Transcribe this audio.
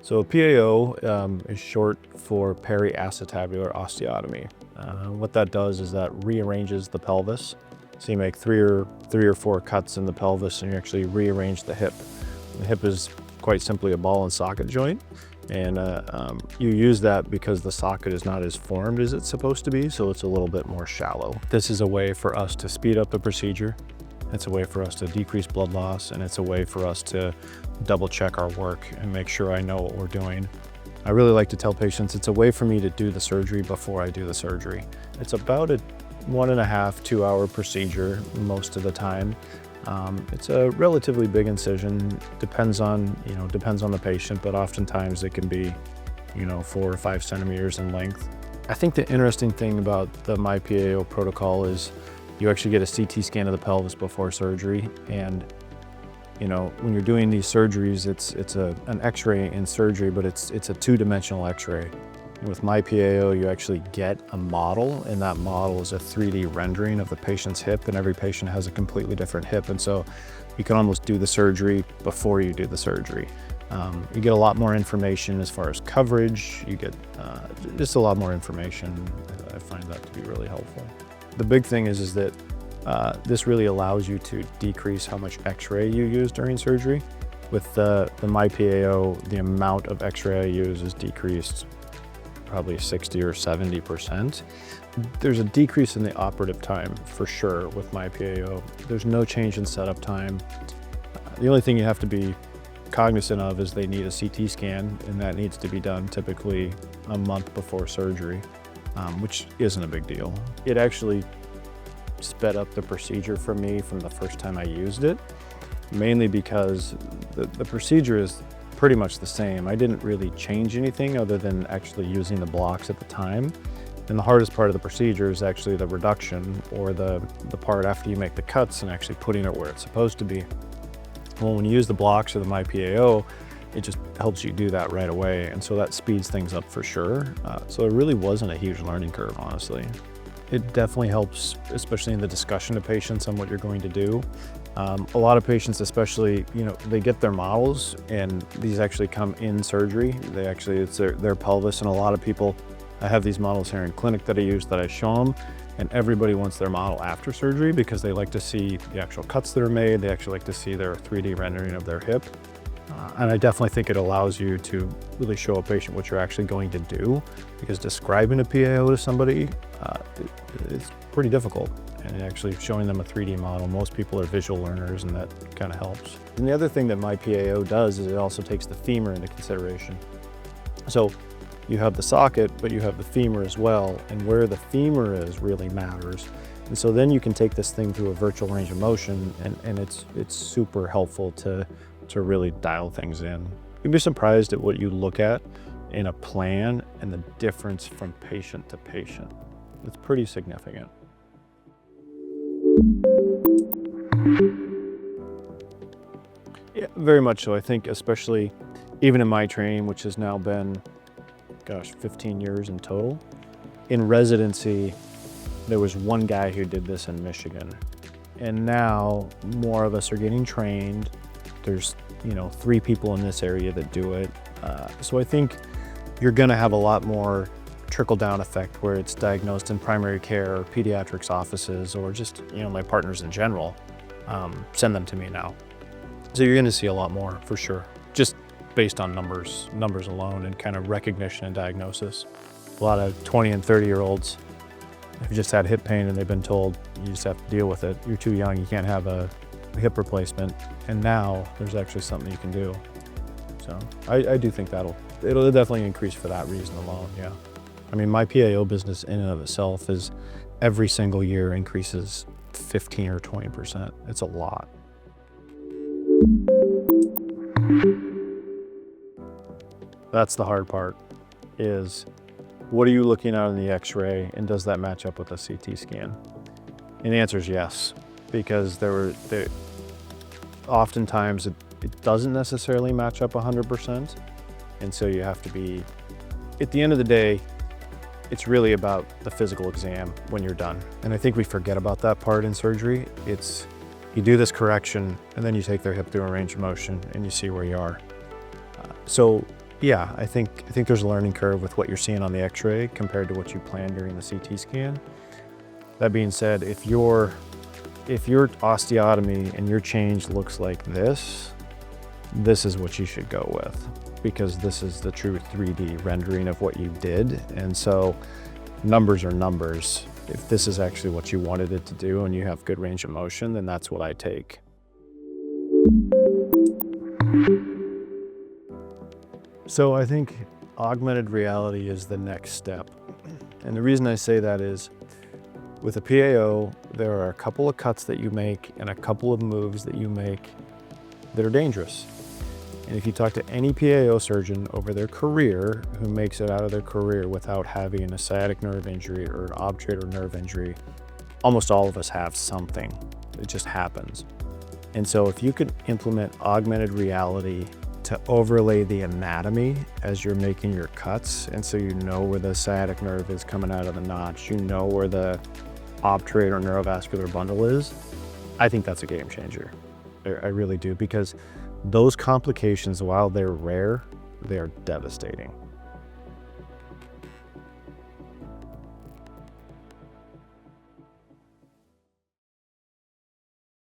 So PAO is short for periacetabular osteotomy. What that does is that rearranges the pelvis. So you make three or four cuts in the pelvis and you actually rearrange the hip. The hip is quite simply a ball and socket joint. And you use that because the socket is not as formed as it's supposed to be, so it's a little bit more shallow. This is a way for us to speed up the procedure. It's a way for us to decrease blood loss, and it's a way for us to double check our work and make sure I know what we're doing. I really like to tell patients it's a way for me to do the surgery before I do the surgery. It's about a 1.5 to 2 hour procedure most of the time. It's a relatively big incision, depends on the patient, but oftentimes it can be, 4 or 5 centimeters in length. I think the interesting thing about the MyPAO protocol is you actually get a CT scan of the pelvis before surgery, and when you're doing these surgeries, it's an X-ray in surgery, but it's a 2-dimensional X-ray. With MyPAO, you actually get a model, and that model is a 3D rendering of the patient's hip, and every patient has a completely different hip, and so you can almost do the surgery before you do the surgery. You get a lot more information as far as coverage. You get just a lot more information. I find that to be really helpful. The big thing is that this really allows you to decrease how much X-ray you use during surgery. With the MyPAO, the amount of X-ray I use is decreased probably 60 or 70%. There's a decrease in the operative time for sure with MyPAO. There's no change in setup time. The only thing you have to be cognizant of is they need a CT scan, and that needs to be done typically a month before surgery, which isn't a big deal. It actually sped up the procedure for me from the first time I used it, mainly because the procedure is pretty much the same. I didn't really change anything other than actually using the blocks at the time. And the hardest part of the procedure is actually the reduction, or the part after you make the cuts and actually putting it where it's supposed to be. Well, when you use the blocks or the MyPAO, it just helps you do that right away. And so that speeds things up for sure. So it really wasn't a huge learning curve, honestly. It definitely helps, especially in the discussion of patients on what you're going to do. A lot of patients, especially, they get their models, and these actually come in surgery. It's their pelvis, and a lot of people, I have these models here in clinic that I use that I show them, and everybody wants their model after surgery because they like to see the actual cuts that are made. They actually like to see their 3D rendering of their hip. And I definitely think it allows you to really show a patient what you're actually going to do, because describing a PAO to somebody, it's pretty difficult. And actually showing them a 3D model, most people are visual learners, and that kind of helps. And the other thing that MyPAO does is it also takes the femur into consideration. So you have the socket, but you have the femur as well, and where the femur is really matters. And so then you can take this thing through a virtual range of motion, and it's super helpful to really dial things in. You'd be surprised at what you look at in a plan and the difference from patient to patient. It's pretty significant. Yeah, very much so. I think especially even in my training, which has now been, 15 years in total. In residency, there was one guy who did this in Michigan. And now more of us are getting trained. There's 3 people in this area that do it. So I think you're gonna have a lot more trickle-down effect where it's diagnosed in primary care or pediatrics offices, or just, my partners in general send them to me now. So you're gonna see a lot more for sure, just based on numbers alone, and kind of recognition and diagnosis. A lot of 20 and 30-year-olds have just had hip pain, and they've been told, you just have to deal with it. You're too young, you can't have a hip replacement. And now there's actually something you can do. So I do think it'll definitely increase for that reason alone, yeah. I mean, my PAO business in and of itself is every single year increases 15 or 20%. It's a lot. That's the hard part, is what are you looking at in the X-ray, and does that match up with a CT scan? And the answer is yes, because oftentimes it doesn't necessarily match up 100%. And so you have to be, at the end of the day, it's really about the physical exam when you're done. And I think we forget about that part in surgery. It's You do this correction, and then you take their hip through a range of motion, and you see where you are. So yeah, I think there's a learning curve with what you're seeing on the X-ray compared to what you planned during the CT scan. That being said, if your osteotomy and your change looks like this is what you should go with, because this is the true 3D rendering of what you did. And so numbers are numbers. If this is actually what you wanted it to do and you have good range of motion, then that's what I take. So I think augmented reality is the next step. And the reason I say that is, with a PAO, there are a couple of cuts that you make and a couple of moves that you make that are dangerous. And if you talk to any PAO surgeon over their career who makes it out of their career without having a sciatic nerve injury or an obturator nerve injury, almost all of us have something. It just happens. And so if you could implement augmented reality to overlay the anatomy as you're making your cuts, and so you know where the sciatic nerve is coming out of the notch, you know where the obturator neurovascular bundle is, I think that's a game changer. I really do, because those complications, while they're rare, they're devastating.